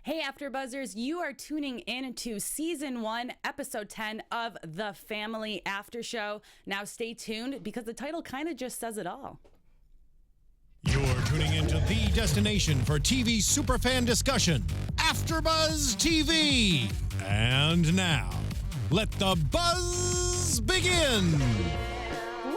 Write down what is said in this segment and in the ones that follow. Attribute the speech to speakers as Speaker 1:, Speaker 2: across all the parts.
Speaker 1: Hey, AfterBuzzers, you are tuning in to Season 1, Episode 10 of The Family After Show. Now stay tuned because the title kind of just says it all.
Speaker 2: You're tuning into the destination for TV superfan discussion, AfterBuzz TV. And now, let the buzz begin.
Speaker 1: Woo!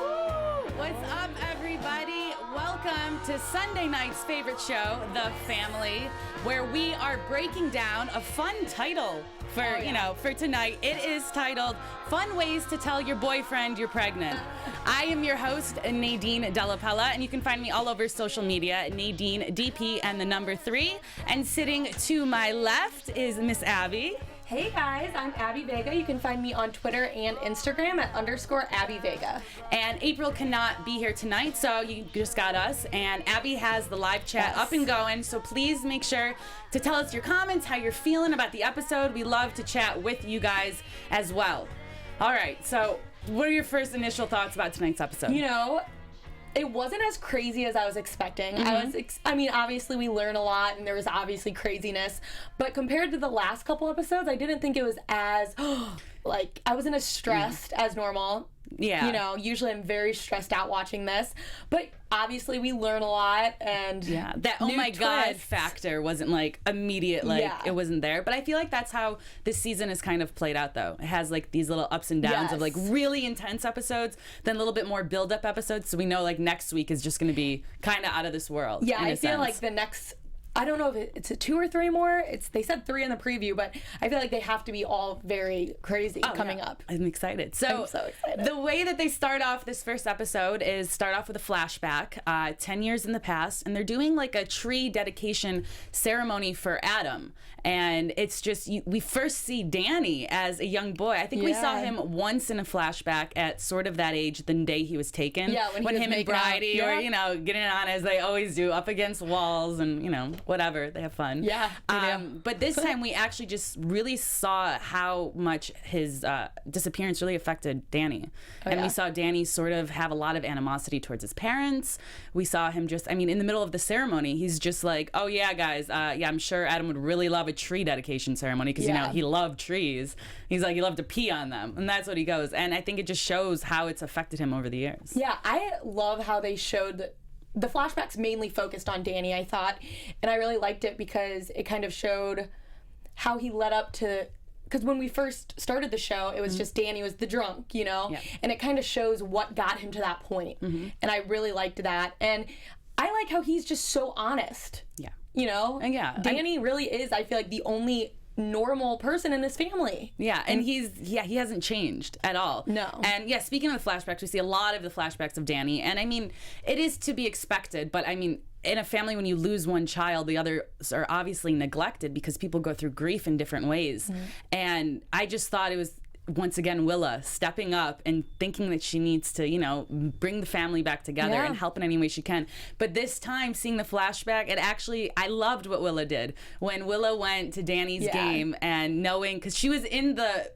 Speaker 1: What's up, everybody? Welcome to Sunday night's favorite show, The Family, where we are breaking down a fun title for tonight. It is titled Fun Ways to Tell Your Boyfriend You're Pregnant. I am your host, Nadine Della Pelle, and you can find me all over social media, Nadine DP and the number 3. And sitting to my left is Miss Abby.
Speaker 3: Hey guys, I'm Abby Vega. You can find me on Twitter and Instagram at _Abby Vega.
Speaker 1: And April cannot be here tonight, so you just got us. And Abby has the live chat up and going, so please make sure to tell us your comments, how you're feeling about the episode. We love to chat with you guys as well. All right, so what are your first initial thoughts about tonight's episode?
Speaker 3: You know, it wasn't as crazy as I was expecting. I mean, obviously we learn a lot and there was obviously craziness, but compared to the last couple episodes, I didn't think it was as, I wasn't as stressed as normal.
Speaker 1: Yeah.
Speaker 3: You know, usually I'm very stressed out watching this, but obviously we learn a lot and
Speaker 1: that oh my god factor wasn't like immediate, it wasn't there. But I feel like that's how this season is kind of played out though. It has like these little ups and downs of like really intense episodes, then a little bit more build up episodes, so we know like next week is just going to be kind of out of this world.
Speaker 3: Yeah, I feel like the next, I don't know if it's a 2 or 3 more. They said 3 in the preview, but I feel like they have to be all very crazy coming up.
Speaker 1: I'm excited. I'm so excited. The way that they start off this first episode is start off with a flashback, 10 years in the past, and they're doing like a tree dedication ceremony for Adam. And it's just, we first see Danny as a young boy. I think we saw him once in a flashback at sort of that age, the day he was taken.
Speaker 3: Yeah, when
Speaker 1: him and Bridie were, getting it on as they always do, up against walls and, whatever, they have fun.
Speaker 3: Yeah.
Speaker 1: But this time we actually just really saw how much his disappearance really affected Danny. We saw Danny sort of have a lot of animosity towards his parents. We saw him just, in the middle of the ceremony, he's just like, oh yeah, guys, I'm sure Adam would really love a tree dedication ceremony because, he loved trees. He's like, he loved to pee on them. And that's what he goes. And I think it just shows how it's affected him over the years.
Speaker 3: Yeah, I love how they showed the flashbacks mainly focused on Danny, I thought, and I really liked it because it kind of showed how he led up to, because when we first started the show, it was just Danny was the drunk, and it kind of shows what got him to that point. And I really liked that. And I like how he's just so honest.
Speaker 1: Yeah.
Speaker 3: And Danny really is, I feel like, the only normal person in this family.
Speaker 1: Yeah, and he hasn't changed at all.
Speaker 3: No.
Speaker 1: And speaking of the flashbacks, we see a lot of the flashbacks of Danny, and it is to be expected, but in a family, when you lose one child, the others are obviously neglected because people go through grief in different ways. And I just thought it was, once again, Willa stepping up and thinking that she needs to, bring the family back together and help in any way she can. But this time, seeing the flashback, I loved what Willa did. When Willa went to Danny's game and knowing, because she was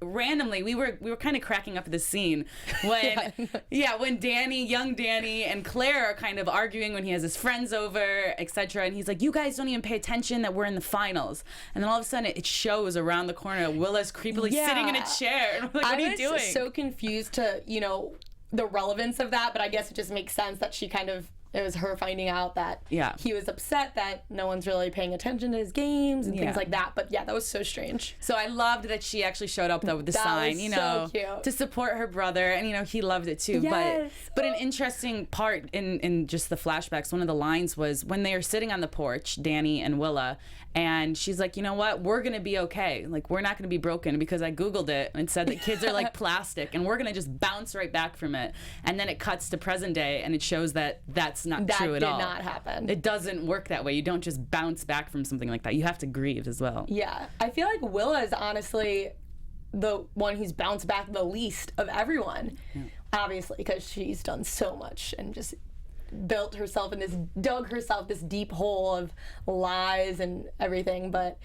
Speaker 1: randomly, we were kind of cracking up at the scene when, when young Danny and Claire are kind of arguing when he has his friends over, etc. And he's like, you guys don't even pay attention that we're in the finals. And then all of a sudden, it shows around the corner, Willa's creepily sitting in a chair. Like, what are you doing?
Speaker 3: I was so confused to, the relevance of that, but I guess it just makes sense that it was her finding out that he was upset that no one's really paying attention to his games and things like that. But that was so strange.
Speaker 1: So I loved that she actually showed up though with the sign,
Speaker 3: so cute.
Speaker 1: To support her brother, and he loved it too.
Speaker 3: Yes.
Speaker 1: But an interesting part in just the flashbacks, one of the lines was when they are sitting on the porch, Danny and Willa, and she's like, you know what, we're gonna be okay. Like, we're not gonna be broken, because I Googled it and it said that kids are like plastic and we're gonna just bounce right back from it. And then it cuts to present day and it shows that that's not true at all.
Speaker 3: That did not happen.
Speaker 1: It doesn't work that way. You don't just bounce back from something like that. You have to grieve as well.
Speaker 3: Yeah. I feel like Willa is honestly the one who's bounced back the least of everyone. Yeah. Obviously, because she's done so much and just dug herself this deep hole of lies and everything. But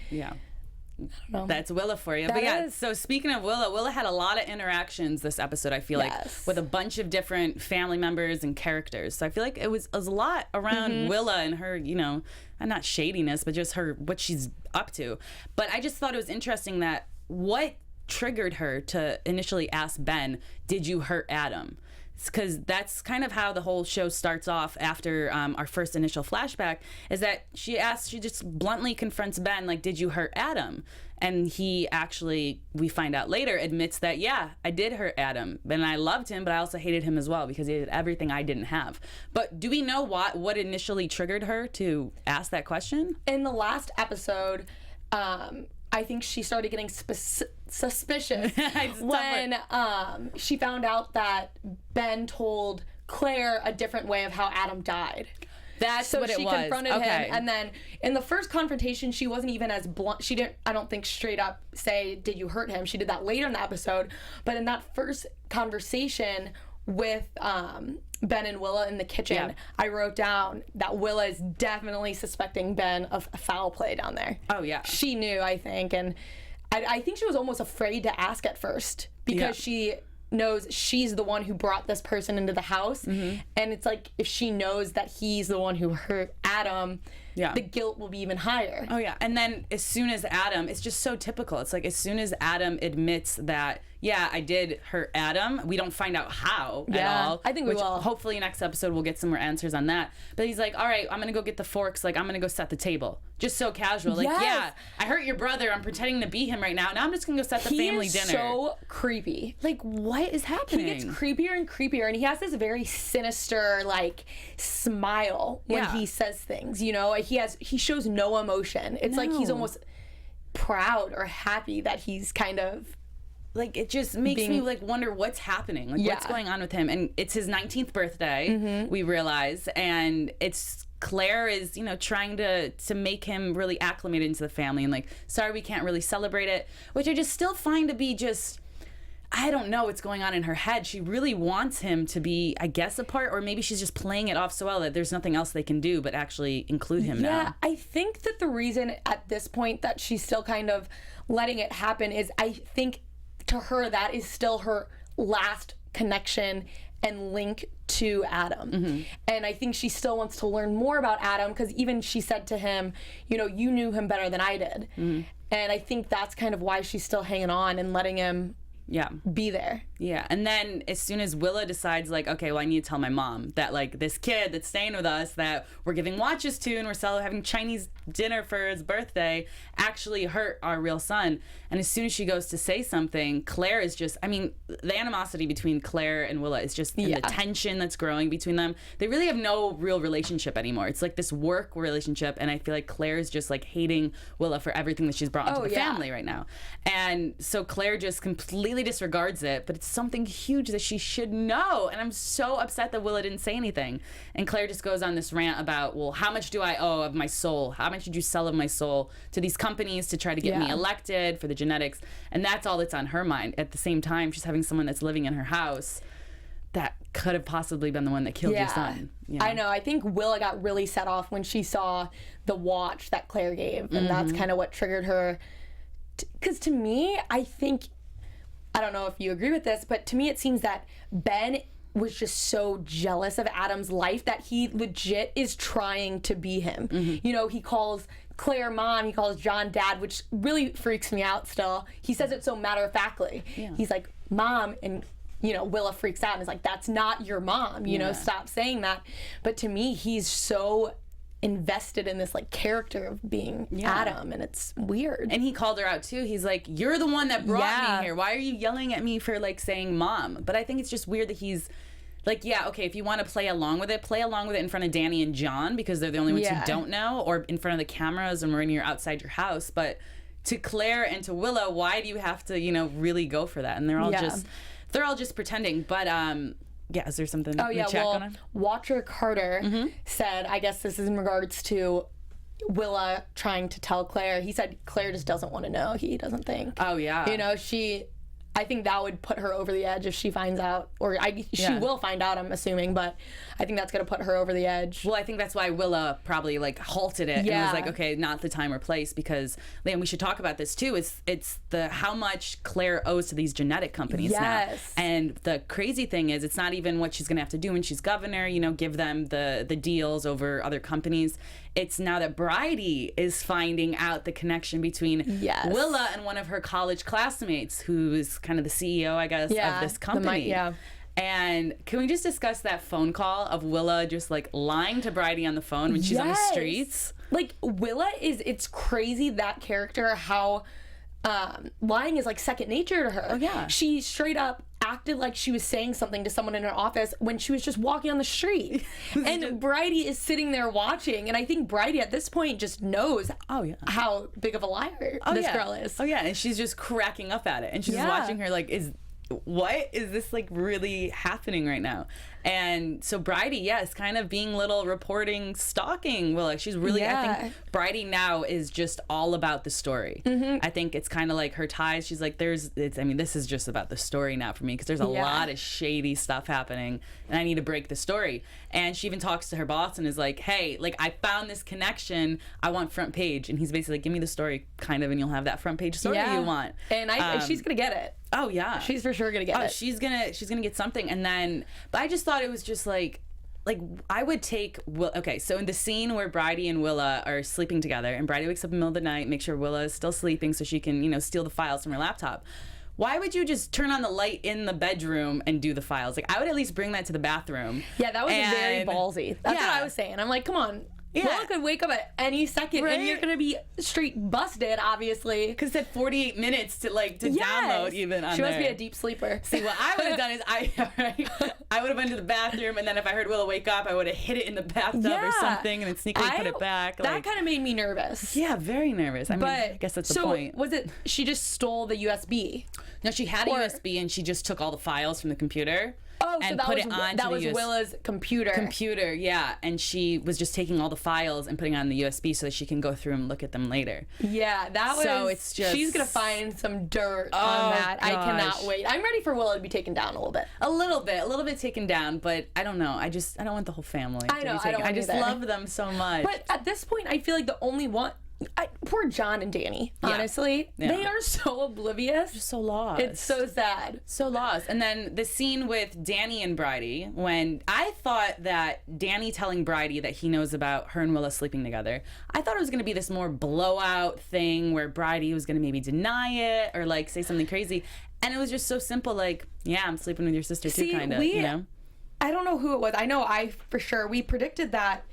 Speaker 3: know.
Speaker 1: That's Willa for you.
Speaker 3: That
Speaker 1: But yeah,
Speaker 3: is.
Speaker 1: so speaking of Willa had a lot of interactions this episode, I feel like, with a bunch of different family members and characters. So I feel like it was a lot around Willa and her, you know, and not shadiness, but just her, what she's up to. But I just thought it was interesting that what triggered her to initially ask Ben, did you hurt Adam? Because that's kind of how the whole show starts off after our first initial flashback, is that she just bluntly confronts Ben, like, did you hurt Adam? And he actually, we find out later, admits that, yeah, I did hurt Adam. And I loved him, but I also hated him as well because he did everything I didn't have. But do we know what initially triggered her to ask that question?
Speaker 3: In the last episode, I think she started getting suspicious when she found out that Ben told Claire a different way of how Adam died.
Speaker 1: That's what it was.
Speaker 3: So she confronted him, and then in the first confrontation, she wasn't even as blunt. She didn't, I don't think, straight up say, did you hurt him? She did that later in the episode. But in that first conversation with Ben and Willa in the kitchen, I wrote down that Willa is definitely suspecting Ben of foul play down there.
Speaker 1: Oh, yeah.
Speaker 3: She knew, I think, and I think she was almost afraid to ask at first because she knows she's the one who brought this person into the house, and it's like, if she knows that he's the one who hurt Adam, the guilt will be even higher.
Speaker 1: Oh yeah. And then as soon as Adam, it's just so typical, it's like as soon as Adam admits that, yeah, I did hurt Adam, we don't find out how at all.
Speaker 3: I think we will.
Speaker 1: Hopefully next episode we'll get some more answers on that. But he's like, all right, I'm gonna go get the forks, like I'm gonna go set the table. Just so casual, like, yeah, I hurt your brother, I'm pretending to be him right now I'm just gonna go set the family dinner.
Speaker 3: He is so creepy.
Speaker 1: Like, what is happening?
Speaker 3: He gets creepier and creepier, and he has this very sinister, like, smile when he says things, you know? He shows no emotion. It's like he's almost proud or happy that he's kind of,
Speaker 1: like, it just makes me like wonder what's happening, like what's going on with him. And it's his 19th birthday, we realize, and it's Claire is, you know, trying to make him really acclimated into the family, and like, sorry, we can't really celebrate it, which I just still find to be just, I don't know what's going on in her head. She really wants him to be, I guess, a part, or maybe she's just playing it off so well that there's nothing else they can do but actually include him now.
Speaker 3: Yeah, I think that the reason at this point that she's still kind of letting it happen is, I think to her that is still her last connection and link to Adam. And I think she still wants to learn more about Adam, because even she said to him, you know, you knew him better than I did. And I think that's kind of why she's still hanging on and letting him be there.
Speaker 1: Yeah. And then as soon as Willa decides, like, okay, well, I need to tell my mom that, like, this kid that's staying with us that we're giving watches to and we're having Chinese dinner for his birthday actually hurt our real son. And as soon as she goes to say something, Claire is just, I mean, the animosity between Claire and Willa is just, and the tension that's growing between them. They really have no real relationship anymore. It's like this work relationship, and I feel like Claire is just like hating Willa for everything that she's brought into the family right now. And so Claire just completely disregards it, but it's something huge that she should know. And I'm so upset that Willa didn't say anything. And Claire just goes on this rant about, well, how much do I owe of my soul? How much did you sell of my soul to these companies to try to get me elected for the genetics? And that's all that's on her mind. At the same time, she's having someone that's living in her house that could have possibly been the one that killed your son. You know?
Speaker 3: I know. I think Willa got really set off when she saw the watch that Claire gave, and that's kind of what triggered her. Because to me, I think, I don't know if you agree with this, but to me it seems that Ben was just so jealous of Adam's life that he legit is trying to be him. You know, he calls Claire mom, he calls John dad, which really freaks me out still. He says it so matter-of-factly. He's like, mom, and, you know, Willa freaks out and is like, that's not your mom, you know, stop saying that. But to me, he's so invested in this, like, character of being Adam, and it's weird.
Speaker 1: And he called her out too. He's like, you're the one that brought me here. Why are you yelling at me for, like, saying mom? But I think it's just weird that he's like, yeah, okay, if you want to play along with it in front of Danny and John, because they're the only ones who don't know, or in front of the cameras and when you're outside your house. But to Claire and to Willa, why do you have to, you know, really go for that? And they're all just pretending. But yeah, is there something
Speaker 3: in the chat going on? Watcher Carter said, I guess this is in regards to Willa trying to tell Claire. He said Claire just doesn't want to know. He doesn't think.
Speaker 1: Oh, yeah.
Speaker 3: You know, she I think that would put her over the edge if she finds out, or she will find out, I'm assuming, but I think that's going to put her over the edge.
Speaker 1: Well, I think that's why Willa probably like halted it and was like, okay, not the time or place, because we should talk about this too. It's the how much Claire owes to these genetic companies now. And the crazy thing is, it's not even what she's going to have to do when she's governor, you know, give them the deals over other companies. It's now that Bridie is finding out the connection between Willa and one of her college classmates, who's kind of the CEO, I guess, of this company. And can we just discuss that phone call of Willa just like lying to Bridie on the phone when she's on the streets?
Speaker 3: Like, Willa it's crazy, that character, how lying is like second nature to her.
Speaker 1: Oh, yeah.
Speaker 3: She straight up acted like she was saying something to someone in her office when she was just walking on the street. And Bridie is sitting there watching, and I think Bridie at this point just knows how big of a liar this girl is.
Speaker 1: Oh yeah, and she's just cracking up at it, and she's watching her like, what is this like really happening right now? And so Bridie, is kind of being little reporting, stalking Willa. She's really, I think Bridie now is just all about the story. I think it's kind of like her ties. She's like, I mean, this is just about the story now for me, because there's a lot of shady stuff happening, and I need to break the story. And she even talks to her boss and is like, hey, like, I found this connection. I want front page. And he's basically like, give me the story, kind of, and you'll have that front page story you want.
Speaker 3: And she's gonna get it.
Speaker 1: Oh yeah,
Speaker 3: she's for sure gonna get it.
Speaker 1: She's gonna get something. And then, but I just thought it was just like I would take okay, so in the scene where Bridie and Willa are sleeping together, and Bridie wakes up in the middle of the night, make sure Willa is still sleeping so she can, you know, steal the files from her laptop. Why would you just turn on the light in the bedroom and do the files? Like, I would at least bring that to the bathroom.
Speaker 3: Yeah, that was very ballsy. That's what I was saying. I'm like, come on. Willa could wake up at any second, and you're gonna be straight busted, obviously.
Speaker 1: Because it said 48 minutes to download even on
Speaker 3: She must
Speaker 1: there.
Speaker 3: be a deep sleeper.
Speaker 1: See, what I would have done is I would have went to the bathroom, and then if I heard Willa wake up, I would have hid it in the bathtub or something, and then sneakily put it back.
Speaker 3: That kind of made me nervous.
Speaker 1: Yeah, very nervous. I mean, I guess that's the point.
Speaker 3: So was it she just stole the USB?
Speaker 1: No, she had a USB, and she just took all the files from the computer.
Speaker 3: Oh,
Speaker 1: and
Speaker 3: so
Speaker 1: put it onto
Speaker 3: that was Willa's computer.
Speaker 1: Yeah, and she was just taking all the files and putting it on the USB so that she can go through and look at them later.
Speaker 3: Yeah, that was. So
Speaker 1: it's just,
Speaker 3: she's gonna find some dirt on that. Gosh. I cannot wait. I'm ready for Willa to be taken down a little bit.
Speaker 1: A little bit taken down, but I don't know. I don't want the whole family.
Speaker 3: I know. I
Speaker 1: just love them so much.
Speaker 3: But at this point, I feel like the only one. Poor John and Danny, honestly. They are so oblivious.
Speaker 1: They're so lost.
Speaker 3: It's so sad.
Speaker 1: So lost. And then the scene with Danny and Bridie, when I thought that Danny telling Bridie that he knows about her and Willa sleeping together, I thought it was going to be this more blowout thing where Bridie was going to maybe deny it or like say something crazy. And it was just so simple, like, yeah, I'm sleeping with your sister too, kind of, you know?
Speaker 3: I don't know who it was. I know we predicted that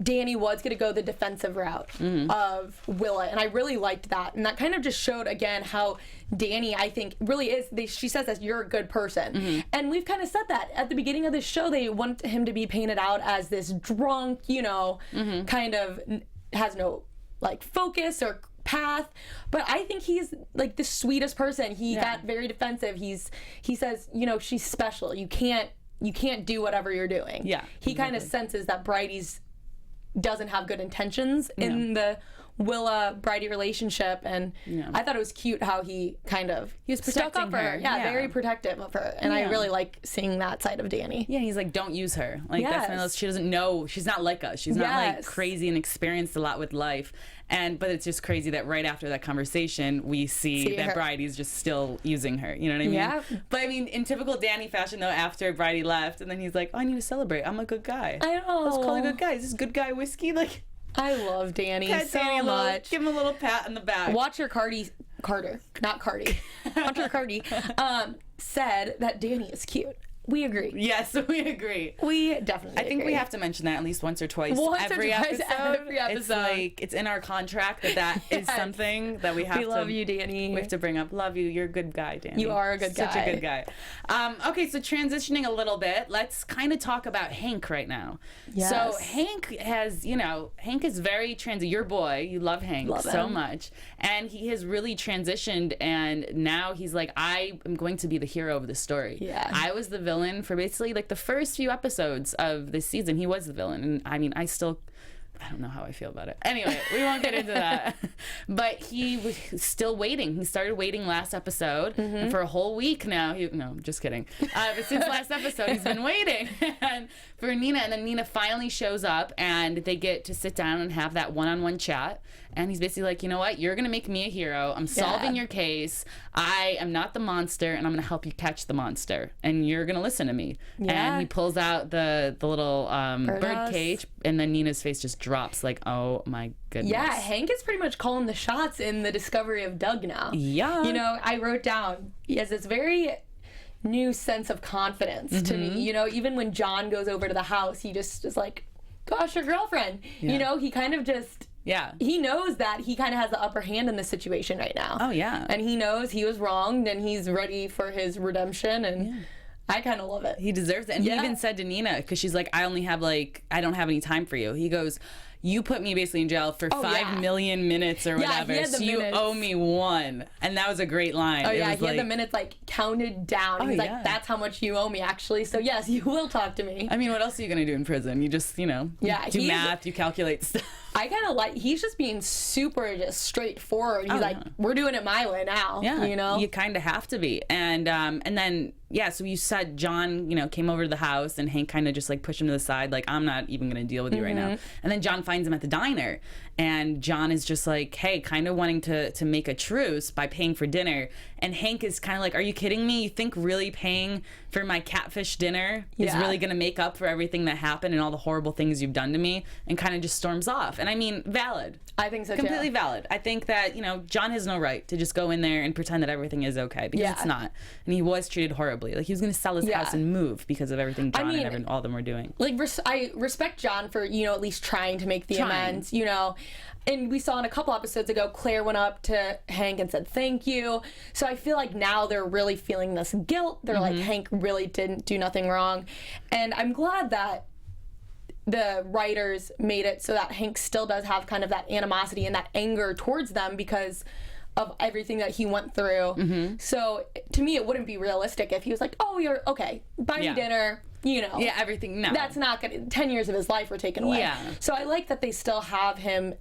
Speaker 3: Danny was going to go the defensive route of Willa, and I really liked that. And that kind of just showed, again, how Danny, I think, really is, she says that you're a good person. And we've kind of said that. At the beginning of the show, they want him to be painted out as this drunk, you know, kind of has no, like, focus or path. But I think he's, like, the sweetest person. He got very defensive. He says, you know, she's special. You can't do whatever you're doing. Yeah. He kind of senses that Bridie's doesn't have good intentions in the Willa Bridie relationship, and I thought it was cute how he was
Speaker 1: protecting
Speaker 3: stuck up for her. Yeah, very protective of her, and I really like seeing that side of Danny.
Speaker 1: Yeah, he's like, don't use her. Like that's one of those, she doesn't know. She's not like us. She's not like crazy and experienced a lot with life. But it's just crazy that right after that conversation, we see that Bridie's just still using her. You know what I mean? Yeah. But I mean, in typical Danny fashion, though, after Bridie left, and then he's like, oh, I need to celebrate. I'm a good guy.
Speaker 3: I know.
Speaker 1: Let's call a good guy. Is this good guy whiskey? Like,
Speaker 3: I love Danny so much.
Speaker 1: Give him a little pat on the back.
Speaker 3: Watcher Carter, not Cardi. Watcher Cardi said that Danny is cute. We agree.
Speaker 1: Yes, we agree.
Speaker 3: We definitely
Speaker 1: I think
Speaker 3: agree.
Speaker 1: We have to mention that at least once or twice every episode. It's like, it's in our contract that is something that we have to.
Speaker 3: We love you, Danny.
Speaker 1: We have to bring up. Love you. You're a good guy, Danny.
Speaker 3: You are a good guy.
Speaker 1: Such a good guy. Okay, so transitioning a little bit, let's kind of talk about Hank right now. Yes. So Hank has, Hank is very your boy. You love Hank so much. And he has really transitioned, and now he's like, I am going to be the hero of the story. Yeah. I was the villain for basically like the first few episodes of this season. He was the villain, and I mean, I still I don't know how I feel about it. Anyway, we won't get into that. But he was still waiting. He started waiting last episode, and for a whole week now. No, just kidding. But since last episode, he's been waiting and for Nina, and then Nina finally shows up, and they get to sit down and have that one-on-one chat. And he's basically like, you know what? You're going to make me a hero. I'm solving your case. I am not the monster, and I'm going to help you catch the monster. And you're going to listen to me. Yeah. And he pulls out the little bird cage, and then Nina's face just drops like, oh my goodness.
Speaker 3: Yeah, Hank is pretty much calling the shots in the discovery of Doug now.
Speaker 1: Yeah.
Speaker 3: You know, I wrote down, he has this very new sense of confidence to me. You know, even when John goes over to the house, he just is like, gosh, your girlfriend. Yeah. You know, he kind of just...
Speaker 1: Yeah.
Speaker 3: He knows that he kind of has the upper hand in this situation right now.
Speaker 1: Oh, yeah.
Speaker 3: And he knows he was wronged, and he's ready for his redemption, and I kind of love it.
Speaker 1: He deserves it. And he even said to Nina, because she's like, I don't have any time for you. He goes, you put me basically in jail for 5 million minutes or whatever, so you owe me 1. And that was a great line.
Speaker 3: Oh, yeah, he had the minutes, like, counted down. He's like, that's how much you owe me, actually. So, yes, you will talk to me.
Speaker 1: I mean, what else are you going to do in prison? You just, you know, do math, you calculate stuff.
Speaker 3: I kind of like, he's just being super just straightforward. He's like, we're doing it my way now.
Speaker 1: Yeah,
Speaker 3: you know?
Speaker 1: You kind of have to be. And then, so you said John, you know, came over to the house, and Hank kind of just like pushed him to the side, like, I'm not even going to deal with you right now. And then John finds him at the diner, and John is just like, hey, kind of wanting to make a truce by paying for dinner. And Hank is kind of like, are you kidding me? You think really paying for my catfish dinner is really going to make up for everything that happened and all the horrible things you've done to me? And kind of just storms off. And I mean, valid.
Speaker 3: I think so too.
Speaker 1: Completely valid. I think that, you know, John has no right to just go in there and pretend that everything is okay, because it's not. And he was treated horribly. Like, he was going to sell his house and move because of everything John and all of them were doing.
Speaker 3: Like, I respect John for, you know, at least trying to make the amends, you know. And we saw in a couple episodes ago, Claire went up to Hank and said thank you. So I feel like now they're really feeling this guilt. They're like, Hank really didn't do nothing wrong. And I'm glad that the writers made it so that Hank still does have kind of that animosity and that anger towards them because of everything that he went through. So to me, it wouldn't be realistic if he was like, oh, you're okay, buy me dinner. You know,
Speaker 1: everything. No,
Speaker 3: that's not gonna. 10 years of his life were taken away. Yeah. So I like that they still have him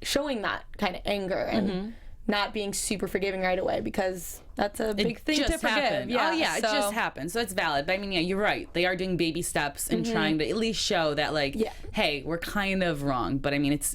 Speaker 3: showing that kind of anger and not being super forgiving right away, because that's a big thing to forgive.
Speaker 1: Happened. It just happened. So it's valid. But I mean, you're right. They are doing baby steps and trying to at least show that, like, hey, we're kind of wrong. But I mean, it's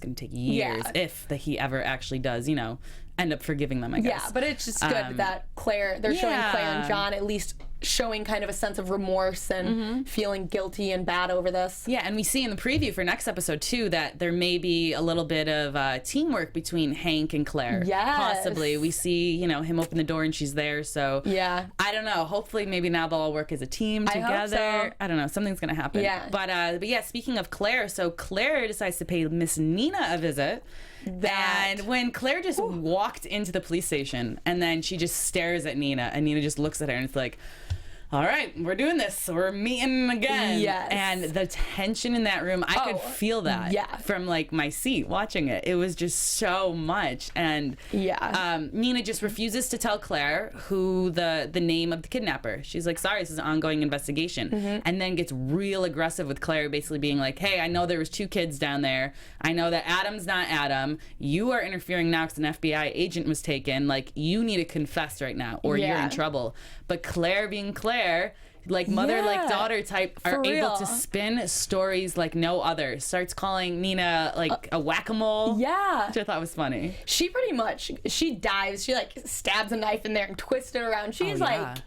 Speaker 1: going to take years if he ever actually does, you know, end up forgiving them, I guess.
Speaker 3: Yeah, but it's just good that they're showing Claire and John at least showing kind of a sense of remorse and feeling guilty and bad over this.
Speaker 1: Yeah, and we see in the preview for next episode too that there may be a little bit of teamwork between Hank and Claire.
Speaker 3: Yes.
Speaker 1: Possibly. We see, you know, him open the door and she's there, so I don't know. Hopefully maybe now they'll all work as a team together.
Speaker 3: I hope so.
Speaker 1: I don't know. Something's gonna happen.
Speaker 3: Yeah.
Speaker 1: But yeah, speaking of Claire, so Claire decides to pay Miss Nina a visit. And when Claire just walked into the police station, and then she just stares at Nina, and Nina just looks at her and it's like, all right, we're doing this. We're meeting again.
Speaker 3: Yes.
Speaker 1: And the tension in that room, I could feel that from like my seat watching it. It was just so much. And Nina just refuses to tell Claire who the name of the kidnapper. She's like, sorry, this is an ongoing investigation. And then gets real aggressive with Claire, basically being like, hey, I know there was 2 kids down there. I know that Adam's not Adam. You are interfering now because an FBI agent was taken. Like, you need to confess right now or you're in trouble. But Claire being Claire, like mother like daughter type, are able to spin stories like no other. Starts calling Nina like a whack-a-mole, which I thought was funny.
Speaker 3: She pretty much, she dives, she like stabs a knife in there and twists it around. She's like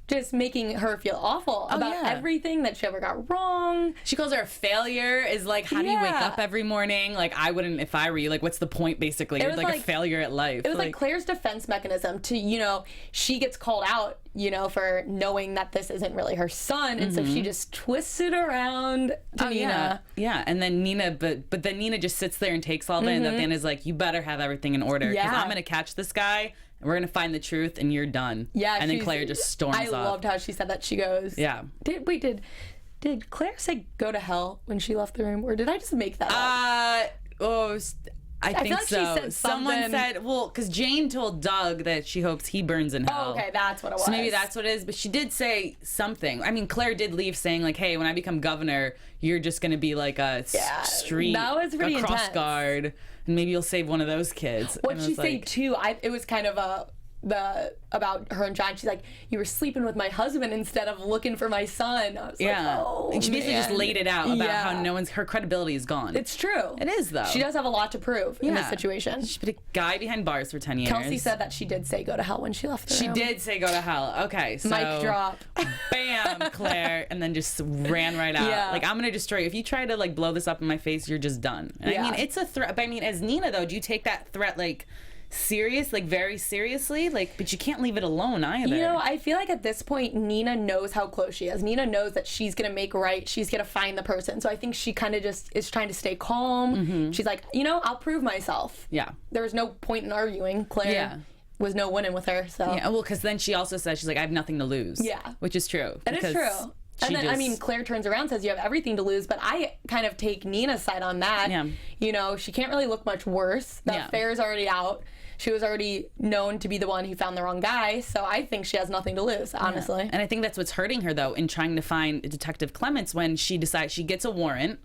Speaker 3: just making her feel awful about everything that she ever got wrong.
Speaker 1: She calls her a failure, is like, how do you wake up every morning? Like, I wouldn't if I were you. Like, what's the point, basically? You're like a failure at life.
Speaker 3: It was like Claire's defense mechanism to, you know, she gets called out, you know, for knowing that this isn't really her son, and so she just twists it around to Nina.
Speaker 1: Yeah, and then Nina, but then Nina just sits there and takes all of it, and then is like, you better have everything in order, because I'm going to catch this guy, and we're going to find the truth, and you're done. Yeah, and then Claire just storms off.
Speaker 3: I loved how she said that. She goes, Did Claire say go to hell when she left the room, or did I just make that up?
Speaker 1: I think
Speaker 3: feel like
Speaker 1: so.
Speaker 3: she said
Speaker 1: Someone
Speaker 3: something.
Speaker 1: said, well, because Jane told Doug that she hopes he burns in hell.
Speaker 3: Oh, okay, that's what it was.
Speaker 1: So maybe that's what it is. But she did say something. I mean, Claire did leave saying, like, hey, when I become governor, you're just going to be like a street,
Speaker 3: that was pretty
Speaker 1: a cross
Speaker 3: intense.
Speaker 1: guard, and maybe you'll save one of those kids.
Speaker 3: What'd
Speaker 1: And I
Speaker 3: she
Speaker 1: was
Speaker 3: say,
Speaker 1: like,
Speaker 3: too? It was kind of about her and John. She's like, you were sleeping with my husband instead of looking for my son. I was like, oh,
Speaker 1: and she basically just
Speaker 3: man.
Speaker 1: laid it out about
Speaker 3: Yeah.
Speaker 1: how her credibility is gone.
Speaker 3: It's true.
Speaker 1: It is, though.
Speaker 3: She does have a lot to prove in this situation.
Speaker 1: She put a guy behind bars for 10 years.
Speaker 3: Kelsey said that she did say go to hell when she left the
Speaker 1: She
Speaker 3: room.
Speaker 1: did say go to hell. Okay, so
Speaker 3: Mic drop.
Speaker 1: Bam, Claire, and then just ran right out.
Speaker 3: Yeah.
Speaker 1: Like, I'm gonna destroy you. If you try to like blow this up in my face, you're just done. And
Speaker 3: Yeah.
Speaker 1: I mean, it's a threat. But I mean, as Nina though, do you take that threat like serious, like very seriously? Like, but you can't leave it alone either.
Speaker 3: You know, I feel like at this point, Nina knows how close she is. Nina knows that she's going to make right. She's going to find the person. So I think she kind of just is trying to stay calm. She's like, I'll prove myself.
Speaker 1: Yeah.
Speaker 3: There was no point in arguing. Claire was no winning with her. So
Speaker 1: Yeah. Well, because then she also says she's like, I have nothing to lose.
Speaker 3: Yeah.
Speaker 1: Which is true.
Speaker 3: That is true. And then, I mean, Claire turns around and says, you have everything to lose, but I kind of take Nina's side on that.
Speaker 1: Yeah.
Speaker 3: She can't really look much worse. The affair's already out. She was already known to be the one who found the wrong guy, so I think she has nothing to lose, honestly.
Speaker 1: Yeah. And I think that's what's hurting her, though, in trying to find Detective Clements when she decides she gets a warrant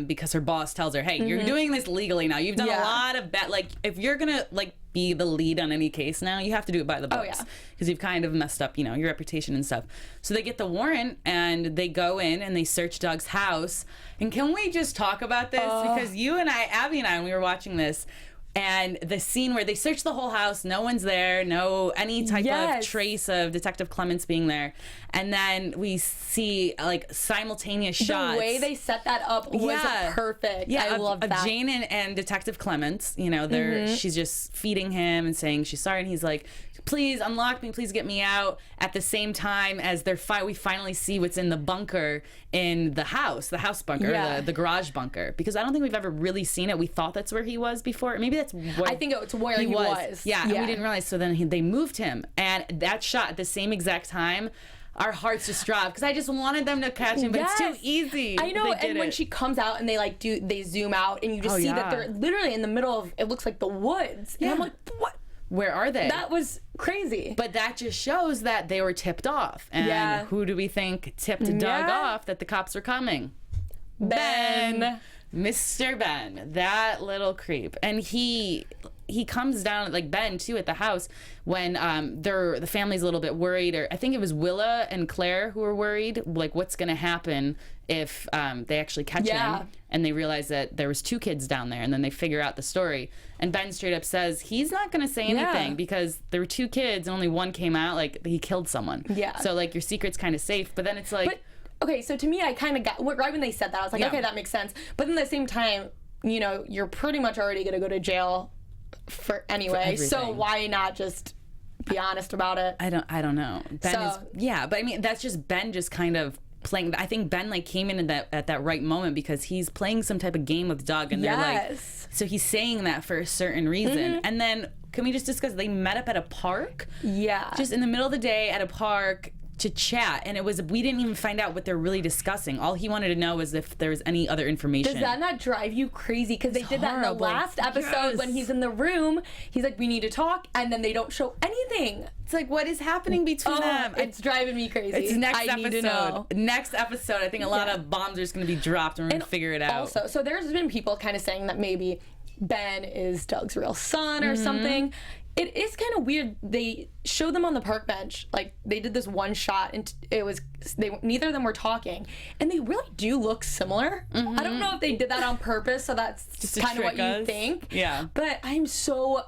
Speaker 1: because her boss tells her, hey, you're doing this legally now. You've done a lot of bad, like, if you're going to, like, be the lead on any case now, you have to do it by the books. Because you've kind of messed up, your reputation and stuff. So they get the warrant, and they go in, and they search Doug's house. And can we just talk about this? Because you and I, Abby and I, when we were watching this, and the scene where they search the whole house, no one's there, no any type of trace of Detective Clements being there. And then we see like simultaneous shots.
Speaker 3: The way they set that up was perfect.
Speaker 1: Yeah,
Speaker 3: I love that.
Speaker 1: Of Jane and Detective Clements, they're she's just feeding him and saying she's sorry, and he's like, please unlock me, please get me out. At the same time as we finally see what's in the bunker in the house bunker, the garage bunker. Because I don't think we've ever really seen it. We thought that's where he was before. Maybe that's what
Speaker 3: I think it's where he was.
Speaker 1: Yeah, and we didn't realize. So then they moved him, and that shot at the same exact time, our hearts just dropped because I just wanted them to catch him, but it's too easy.
Speaker 3: I know, and when she comes out and they zoom out and you just see that they're literally in the middle of, it looks like the woods. And I'm like, what?
Speaker 1: Where are they?
Speaker 3: That was crazy.
Speaker 1: But that just shows that they were tipped off. And who do we think tipped Doug off that the cops were coming? Ben. Mr. Ben, that little creep. And he comes down, like Ben too, at the house when the family's a little bit worried, or I think it was Willa and Claire who were worried, like what's gonna happen if they actually catch him, and they realize that there was 2 kids down there, and then they figure out the story, and Ben straight up says he's not gonna say anything because there were 2 kids and only one came out, like he killed someone. So like your secret's kind of safe, but then it's like,
Speaker 3: okay, so to me, I kind of got, right when they said that, I was like, okay, that makes sense. But then at the same time, you're pretty much already going to go to jail for anyway. So why not just be honest about it?
Speaker 1: I don't know. Ben but I mean, that's just Ben just kind of playing. I think Ben like came in at that right moment because he's playing some type of game with Doug, and they're like, so he's saying that for a certain reason. And then can we just discuss? They met up at a park. Just in the middle of the day at a park to chat, and we didn't even find out what they're really discussing. All he wanted to know was if there was any other information.
Speaker 3: Does that not drive you crazy? Because they did that in the last episode when he's in the room. He's like, we need to talk, and then they don't show anything.
Speaker 1: It's like, what is happening between them?
Speaker 3: It's driving me crazy.
Speaker 1: It's next
Speaker 3: I
Speaker 1: episode.
Speaker 3: need to know.
Speaker 1: Next episode, I think a lot of bombs are just going to be dropped, and we're going to figure it out.
Speaker 3: Also, so there's been people kind of saying that maybe Ben is Doug's real son or something. It is kind of weird. They showed them on the park bench. Like, they did this one shot, and neither of them were talking. And they really do look similar. I don't know if they did that on purpose, so that's just kind of what you think.
Speaker 1: Yeah.
Speaker 3: But I'm so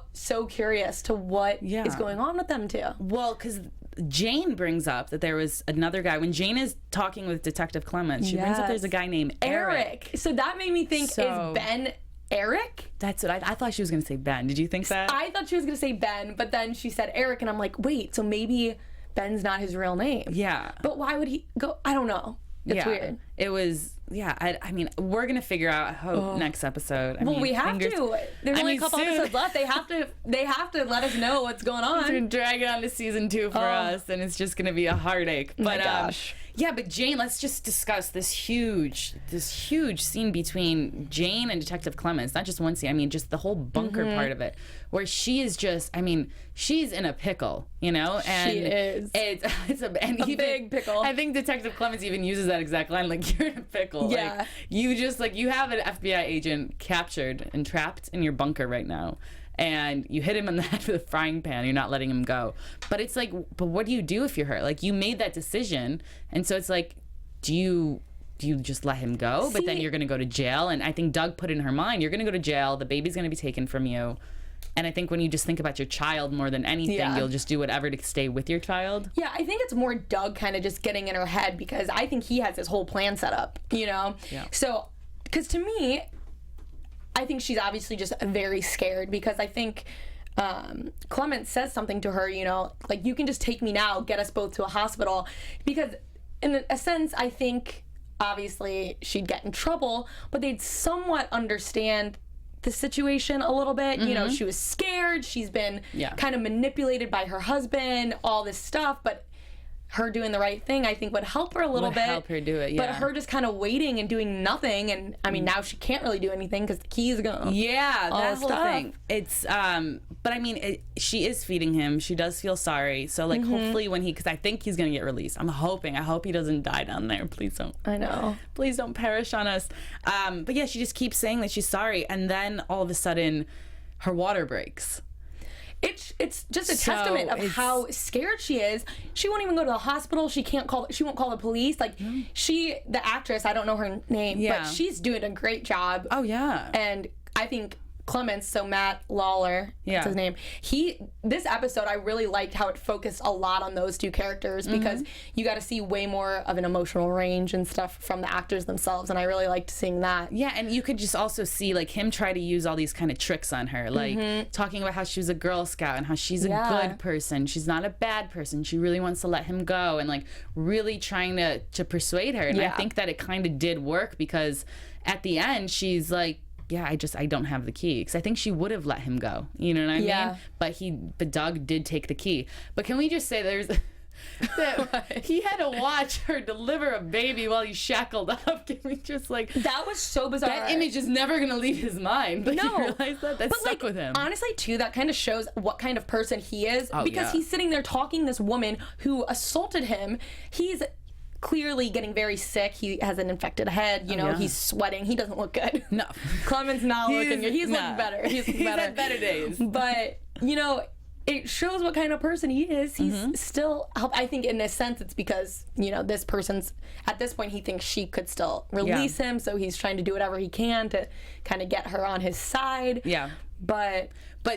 Speaker 3: curious to what is going on with them, too.
Speaker 1: Well, because Jane brings up that there was another guy. When Jane is talking with Detective Clements, she brings up there's a guy named Eric.
Speaker 3: So that made me think, is Ben Eric?
Speaker 1: That's what I thought she was going to say Ben. Did you think that?
Speaker 3: I thought she was going to say Ben, but then she said Eric, and I'm like, wait, so maybe Ben's not his real name.
Speaker 1: Yeah.
Speaker 3: But why would he go? I don't know. It's weird.
Speaker 1: It was, I mean, we're going to figure out next episode.
Speaker 3: We have to. There's only a couple episodes left. They have to let us know what's going on.
Speaker 1: It's going to drag it on to season 2 for us, and it's just going to be a heartache. But,
Speaker 3: my gosh.
Speaker 1: Yeah, but Jane, let's just discuss this huge scene between Jane and Detective Clemens. Not just one scene, I mean, just the whole bunker part of it, where she is just, I mean, she's in a pickle, you know? And
Speaker 3: she is.
Speaker 1: It's a
Speaker 3: big pickle.
Speaker 1: I think Detective Clemens even uses that exact line, like, you're in a pickle.
Speaker 3: Yeah.
Speaker 1: Like, you just, like, you have an FBI agent captured and trapped in your bunker right now. And you hit him in the head with a frying pan. You're not letting him go. But it's like, but what do you do if you're hurt? Like, you made that decision. And so it's like, do you just let him go? But then you're going to go to jail. And I think Doug put in her mind, you're going to go to jail. The baby's going to be taken from you. And I think when you just think about your child more than anything, you'll just do whatever to stay with your child.
Speaker 3: Yeah, I think it's more Doug kind of just getting in her head, because I think he has his whole plan set up, you know?
Speaker 1: Yeah.
Speaker 3: So, because to me, I think she's obviously just very scared, because I think Clement says something to her, you know, like, you can just take me now, get us both to a hospital. Because in a sense, I think obviously she'd get in trouble, but they'd somewhat understand the situation a little bit. You know, she was scared. She's been kind of manipulated by her husband, all this stuff, but her doing the right thing, I think, would help her a little bit.
Speaker 1: Help her do it, yeah.
Speaker 3: But her just kind of waiting and doing nothing, and I mean, now she can't really do anything because the key's gone.
Speaker 1: Yeah, that whole
Speaker 3: stuff.
Speaker 1: thing. It's but I mean, she is feeding him. She does feel sorry. So like, hopefully when because I think he's gonna get released. I hope he doesn't die down there. Please don't.
Speaker 3: I know.
Speaker 1: Please don't perish on us. But yeah, she just keeps saying that she's sorry, and then all of a sudden, her water breaks.
Speaker 3: It's just a testament of how scared she is. She won't even go to the hospital. She won't call the police. Like, the actress, I don't know her name, but she's doing a great job.
Speaker 1: Oh yeah.
Speaker 3: And I think Clements, so Matt Lawler, that's his name. This episode, I really liked how it focused a lot on those two characters, because you got to see way more of an emotional range and stuff from the actors themselves, and I really liked seeing that.
Speaker 1: Yeah, and you could just also see like him try to use all these kind of tricks on her, like talking about how she was a Girl Scout and how she's a good person. She's not a bad person. She really wants to let him go, and like really trying to persuade her. And I think that it kind of did work, because at the end she's like, yeah, I don't have the key, because I think she would have let him go. You know what I mean? But Doug did take the key. But can we just say that he had to watch her deliver a baby while he's shackled up? Can we just like,
Speaker 3: that was so bizarre.
Speaker 1: That image is never gonna leave his mind. Like,
Speaker 3: No,
Speaker 1: you realize that? That stuck with him.
Speaker 3: Honestly, too, that kind of shows what kind of person he is, because he's sitting there talking this woman who assaulted him. He's clearly getting very sick. He has an infected head. You know, he's sweating. He doesn't look good.
Speaker 1: No.
Speaker 3: Clement's not looking good. He's looking better. He's
Speaker 1: had better days.
Speaker 3: But, you know, it shows what kind of person he is. He's still, I think in a sense it's because, you know, this person's, at this point he thinks she could still release him, so he's trying to do whatever he can to kind of get her on his side.
Speaker 1: Yeah. But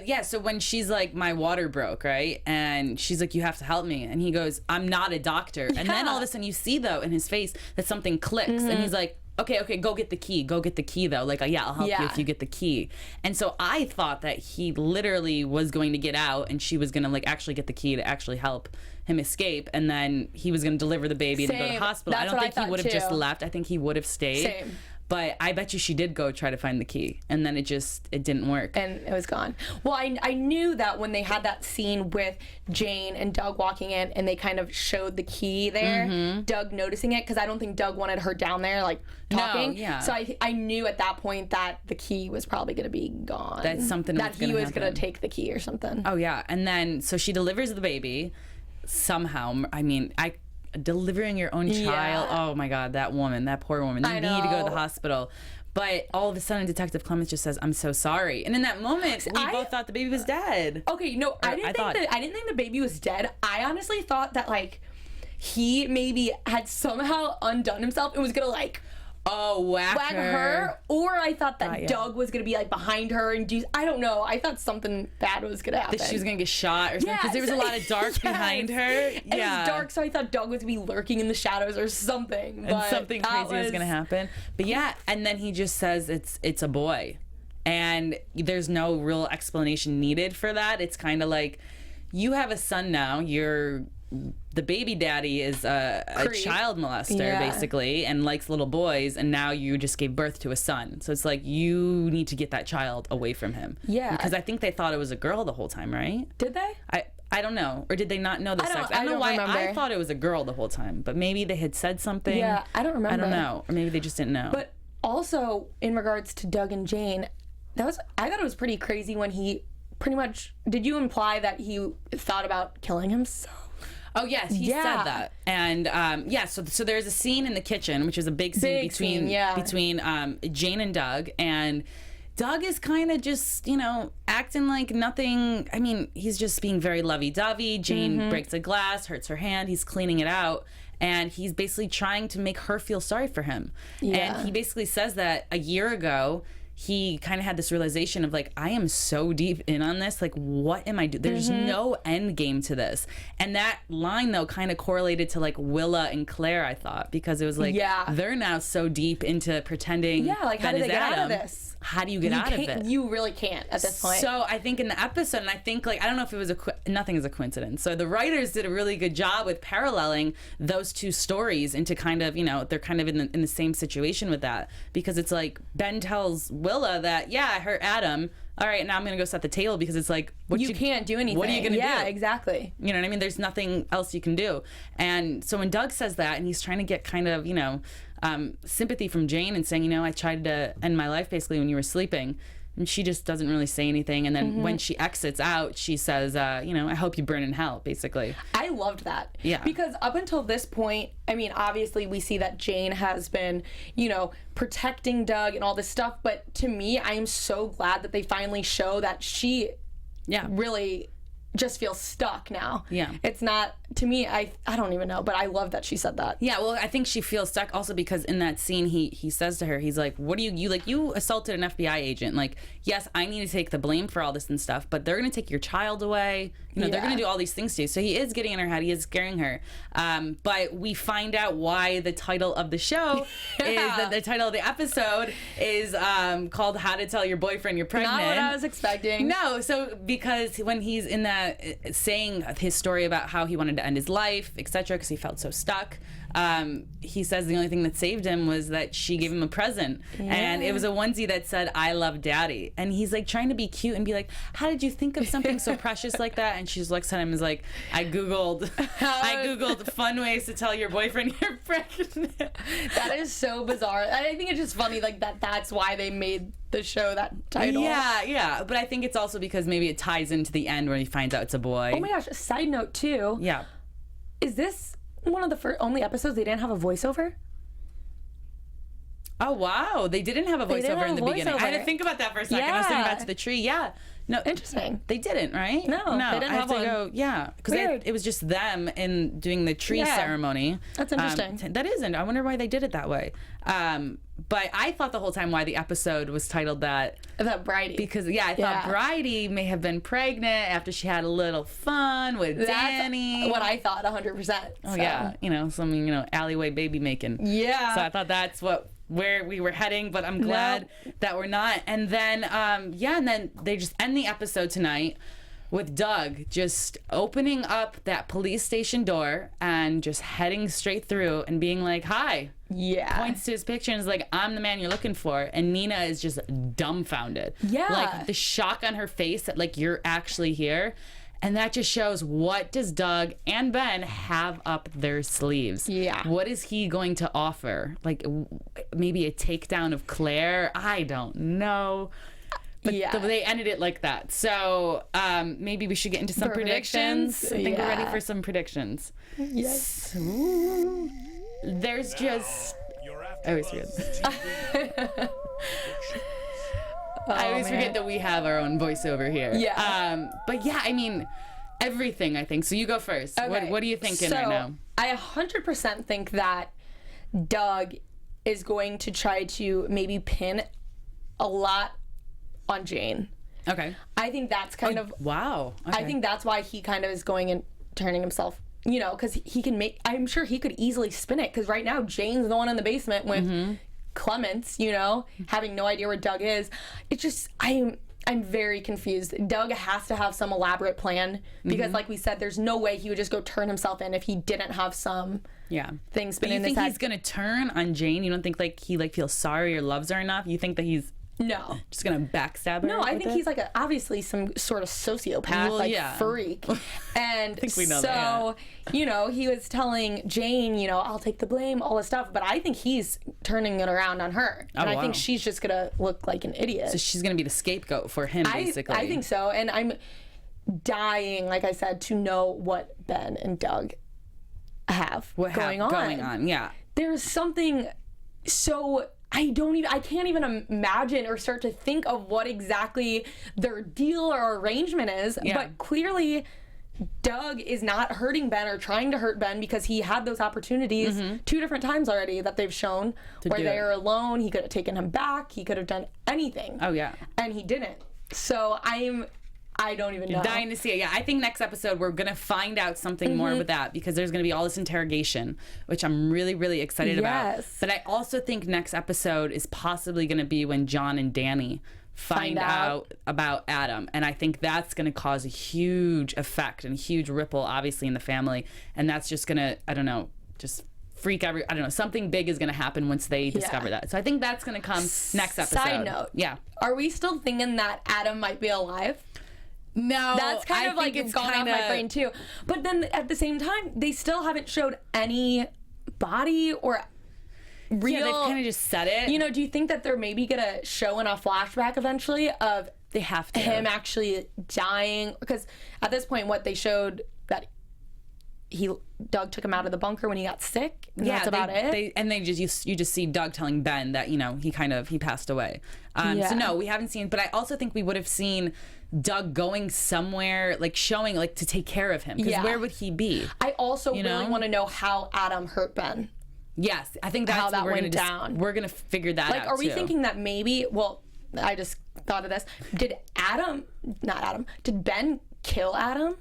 Speaker 1: yeah, so when she's like, my water broke, right? And she's like, you have to help me. And he goes, I'm not a doctor. And then all of a sudden you see, though, in his face that something clicks. And he's like, okay, go get the key. Go get the key, though. Like, yeah, I'll help you if you get the key. And so I thought that he literally was going to get out, and she was going to like actually get the key to actually help him escape. And then he was going to deliver the baby and go to the hospital.
Speaker 3: That's
Speaker 1: I don't
Speaker 3: what
Speaker 1: think he would have just left. I think he would have stayed.
Speaker 3: Same.
Speaker 1: But I bet you she did go try to find the key, and then it didn't work.
Speaker 3: And it was gone. Well, I knew that when they had that scene with Jane and Doug walking in, and they kind of showed the key there, Doug noticing it, because I don't think Doug wanted her down there, like, talking.
Speaker 1: No, yeah.
Speaker 3: So I knew at that point that the key was probably going to be gone.
Speaker 1: That something
Speaker 3: that he was
Speaker 1: going
Speaker 3: to take the key or something.
Speaker 1: Oh, yeah. And then, so she delivers the baby somehow. I mean, delivering your own child. Oh my God, that woman, that poor woman. You need to go to the hospital. But all of a sudden, Detective Clemens just says, "I'm so sorry." And in that moment, we both thought the baby was dead.
Speaker 3: Okay, no, I didn't think the baby was dead. I honestly thought that like he maybe had somehow undone himself and was gonna like whack her, or I thought that Doug was gonna be like behind her and do, I don't know. I thought something bad was gonna happen.
Speaker 1: That she was gonna get shot or something, because there was a lot of dark behind her.
Speaker 3: It was dark, so I thought Doug was gonna be lurking in the shadows or something.
Speaker 1: And something crazy was gonna happen. But yeah, and then he just says it's a boy, and there's no real explanation needed for that. It's kind of like, you have a son now. The baby daddy is a child molester, basically, and likes little boys, and now you just gave birth to a son. So it's like, you need to get that child away from him.
Speaker 3: Yeah.
Speaker 1: Because I think they thought it was a girl the whole time, right?
Speaker 3: Did they?
Speaker 1: I don't know. Or did they not know the sex? I don't know why.
Speaker 3: remember.
Speaker 1: I thought it was a girl the whole time, but maybe they had said something.
Speaker 3: Yeah, I don't remember.
Speaker 1: I don't know. Or maybe they just didn't know.
Speaker 3: But also, in regards to Doug and Jane, I thought it was pretty crazy when he pretty much, did you imply that he thought about killing himself?
Speaker 1: Oh yes, he said that, and so there's a scene in the kitchen, which is a big scene between Jane and Doug, and Doug is kind of just acting like nothing. I mean, he's just being very lovey-dovey. Jane breaks a glass, hurts her hand. He's cleaning it out, and he's basically trying to make her feel sorry for him. Yeah. And he basically says that a year ago, he kind of had this realization of like, I am so deep in on this. Like, what am I doing? There's no end game to this. And that line, though, kind of correlated to like Willa and Claire, I thought, because it was like, they're now so deep into pretending. Yeah, like, how do they get out of this? How do you get out of it?
Speaker 3: You really can't at this point.
Speaker 1: So I think in the episode, and I think like, I don't know if it was nothing is a coincidence. So the writers did a really good job with paralleling those two stories into kind of, they're kind of in the same situation with that, because it's like Ben tells Willa that, I hurt Adam. All right, now I'm going to go set the table, because it's like,
Speaker 3: you can't do anything.
Speaker 1: What are you going to do?
Speaker 3: Yeah, exactly.
Speaker 1: You know what I mean? There's nothing else you can do. And so when Doug says that, and he's trying to get kind of, sympathy from Jane and saying, I tried to end my life basically when you were sleeping. And she just doesn't really say anything. And then when she exits out, she says, I hope you burn in hell, basically.
Speaker 3: I loved that.
Speaker 1: Yeah.
Speaker 3: Because up until this point, I mean, obviously we see that Jane has been, protecting Doug and all this stuff. But to me, I am so glad that they finally show that she really just feels stuck now. Yeah. It's not, to me, I don't even know, but I love that she said that.
Speaker 1: Yeah, well, I think she feels stuck also because in that scene, he says to her, he's like, what do you assaulted an FBI agent. Like, yes, I need to take the blame for all this and stuff, but they're going to take your child away. They're going to do all these things to you. So he is getting in her head. He is scaring her. But we find out why the title of the show is that the title of the episode is called How to Tell Your Boyfriend You're Pregnant.
Speaker 3: Not what I was expecting.
Speaker 1: No, so because when he's in that saying his story about how he wanted to end his life, etc., because he felt so stuck, he says the only thing that saved him was that she gave him a present, and it was a onesie that said "I love Daddy," and he's like trying to be cute and be like, how did you think of something so precious like that? And she looks at him and is like, I googled fun ways to tell your boyfriend you're pregnant.
Speaker 3: That is so bizarre. I think it's just funny like that's why they made the show that title.
Speaker 1: Yeah, but I think it's also because maybe it ties into the end when he finds out it's a boy.
Speaker 3: Oh my gosh, a side note too.
Speaker 1: Yeah.
Speaker 3: Is this one of the only episodes they didn't have a voiceover?
Speaker 1: Oh wow, they didn't have a voiceover in the beginning. I had to think about that for a second. I was thinking back to the tree. Yeah. No,
Speaker 3: interesting.
Speaker 1: They didn't, right?
Speaker 3: No, they didn't have one.
Speaker 1: Because it was just them in doing the tree ceremony.
Speaker 3: That's interesting.
Speaker 1: That isn't. I wonder why they did it that way. But I thought the whole time why the episode was titled that.
Speaker 3: About Bridie.
Speaker 1: Because, I thought Bridie may have been pregnant after she had a little fun with Danny.
Speaker 3: That's what I thought, 100%.
Speaker 1: Oh, yeah. Some, alleyway baby making.
Speaker 3: Yeah.
Speaker 1: So I thought that's where we were heading, but I'm glad that we're not. And then, and then they just end the episode tonight with Doug just opening up that police station door and just heading straight through and being like, hi.
Speaker 3: Yeah.
Speaker 1: Points to his picture and is like, I'm the man you're looking for. And Nina is just dumbfounded.
Speaker 3: Yeah.
Speaker 1: Like the shock on her face that like, you're actually here. And that just shows, what does Doug and Ben have up their sleeves?
Speaker 3: Yeah.
Speaker 1: What is he going to offer? Like maybe a takedown of Claire? I don't know. But they ended it like that. So maybe we should get into some predictions. I think we're ready for some predictions.
Speaker 3: Yes.
Speaker 1: So, there's just... I always forget. I always forget that we have our own voiceover here.
Speaker 3: Yeah.
Speaker 1: But yeah, I mean, everything, I think. So you go first. Okay. What are you thinking right now?
Speaker 3: I 100% think that Doug is going to try to maybe pin a lot on Jane.
Speaker 1: Okay.
Speaker 3: I think that's kind of...
Speaker 1: Wow. Okay.
Speaker 3: I think that's why he kind of is going and turning himself, because he can make... I'm sure he could easily spin it, because right now Jane's the one in the basement with... Clements, having no idea where Doug is. It's just, I'm very confused. Doug has to have some elaborate plan because, like we said, there's no way he would just go turn himself in if he didn't have some thing spinning in his head.
Speaker 1: You think he's gonna turn on Jane? You don't think like he feels sorry or loves her enough? You think that he's
Speaker 3: No.
Speaker 1: Just gonna backstab her?
Speaker 3: No, I
Speaker 1: with
Speaker 3: think
Speaker 1: it?
Speaker 3: he's like obviously some sort of sociopath, freak. And
Speaker 1: think we know
Speaker 3: so, you know, he was telling Jane, you know, I'll take the blame, all this stuff. But I think he's turning it around on her. And I think she's just going to look like an idiot.
Speaker 1: So she's gonna be the scapegoat for him, basically.
Speaker 3: I think so. And I'm dying, like I said, to know what Ben and Doug have going on.
Speaker 1: Yeah.
Speaker 3: There's something so... I can't even imagine or start to think of what exactly their deal or arrangement is. Yeah. But clearly, Doug is not hurting Ben or trying to hurt Ben because he had those opportunities 2 different times already that they've shown where they are alone. He could have taken him back. He could have done anything.
Speaker 1: Oh, yeah.
Speaker 3: And he didn't. So I don't even know.
Speaker 1: Dying to see it. Yeah, I think next episode we're gonna find out something more with that because there's gonna be all this interrogation, which I'm really, really excited about. But I also think next episode is possibly gonna be when John and Danny find out about Adam, and I think that's gonna cause a huge effect and a huge ripple, obviously, in the family, and that's just gonna, I don't know, just freak I don't know, something big is gonna happen once they discover that. So I think that's gonna come next episode.
Speaker 3: Side note, are we still thinking that Adam might be alive?
Speaker 1: No,
Speaker 3: that's kind of like it's gone off my brain too. But then at the same time, they still haven't showed any body or real.
Speaker 1: Yeah, they've kind of just said it.
Speaker 3: You know, do you think that they're maybe gonna show in a flashback eventually of
Speaker 1: they have to
Speaker 3: him actually dying? Because at this point, what they showed that Doug took him out of the bunker when he got sick. And that's about it.
Speaker 1: You just see Doug telling Ben that, you know, he passed away. So no, we haven't seen. But I also think we would have seen Doug going somewhere, like showing, like to take care of him. Because where would he be?
Speaker 3: I also really want to know how Adam hurt Ben.
Speaker 1: Yes, I think that's
Speaker 3: how that
Speaker 1: we're
Speaker 3: went
Speaker 1: gonna
Speaker 3: down.
Speaker 1: We're gonna figure that out.
Speaker 3: Like, are we thinking that maybe? Well, I just thought of this. Did Ben kill Adam?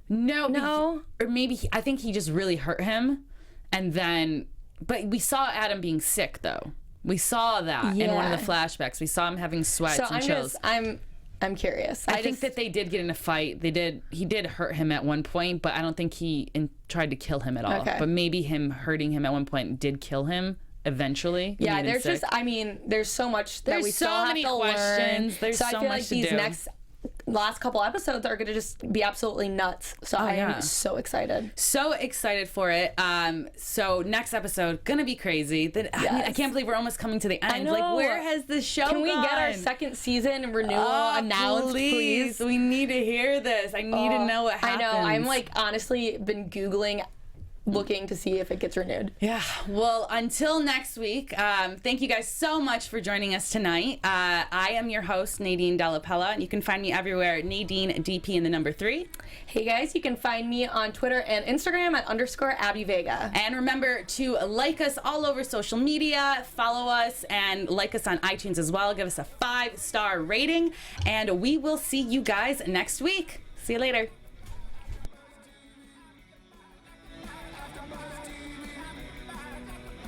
Speaker 1: No. Or maybe I think he just really hurt him, and then. But we saw Adam being sick, though. We saw that in one of the flashbacks. We saw him having sweats and chills.
Speaker 3: I'm curious.
Speaker 1: I think that they did get in a fight. He did hurt him at one point, but I don't think he tried to kill him at all. Okay. But maybe him hurting him at one point did kill him eventually.
Speaker 3: Yeah, there's just, I mean, there's so much that we still have to learn.
Speaker 1: There's so
Speaker 3: I feel like these
Speaker 1: do.
Speaker 3: last couple episodes are going to just be absolutely nuts. So I am so excited.
Speaker 1: So excited for it. So next episode, gonna be crazy. I can't believe we're almost coming to the end.
Speaker 3: I know.
Speaker 1: Like, where has the show gone?
Speaker 3: Can we get our second season renewal announced, please?
Speaker 1: We need to hear this. I need to know what happens.
Speaker 3: I know. I'm like, honestly, been Googling looking to see if it gets renewed.
Speaker 1: Yeah. Well, until next week, thank you guys so much for joining us tonight. I am your host, Nadine Della Pelle, and you can find me everywhere, Nadine DP and the number 3.
Speaker 3: Hey guys, you can find me on Twitter and Instagram at _Abby Vega.
Speaker 1: And remember to like us all over social media, follow us, and like us on iTunes as well. Give us a 5-star rating, and we will see you guys next week. See you later.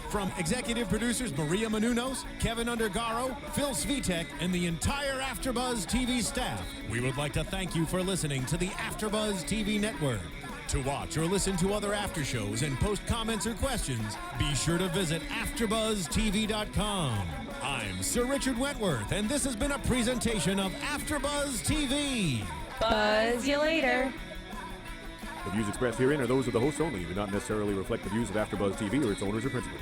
Speaker 2: From executive producers Maria Menounos, Kevin Undergaro, Phil Svitek, and the entire AfterBuzz TV staff, we would like to thank you for listening to the AfterBuzz TV network. To watch or listen to other after shows and post comments or questions, be sure to visit AfterBuzzTV.com. I'm Sir Richard Wentworth, and this has been a presentation of AfterBuzz TV.
Speaker 3: Buzz you later.
Speaker 4: The views expressed herein are those of the hosts only and do not necessarily reflect the views of AfterBuzz TV or its owners or principals.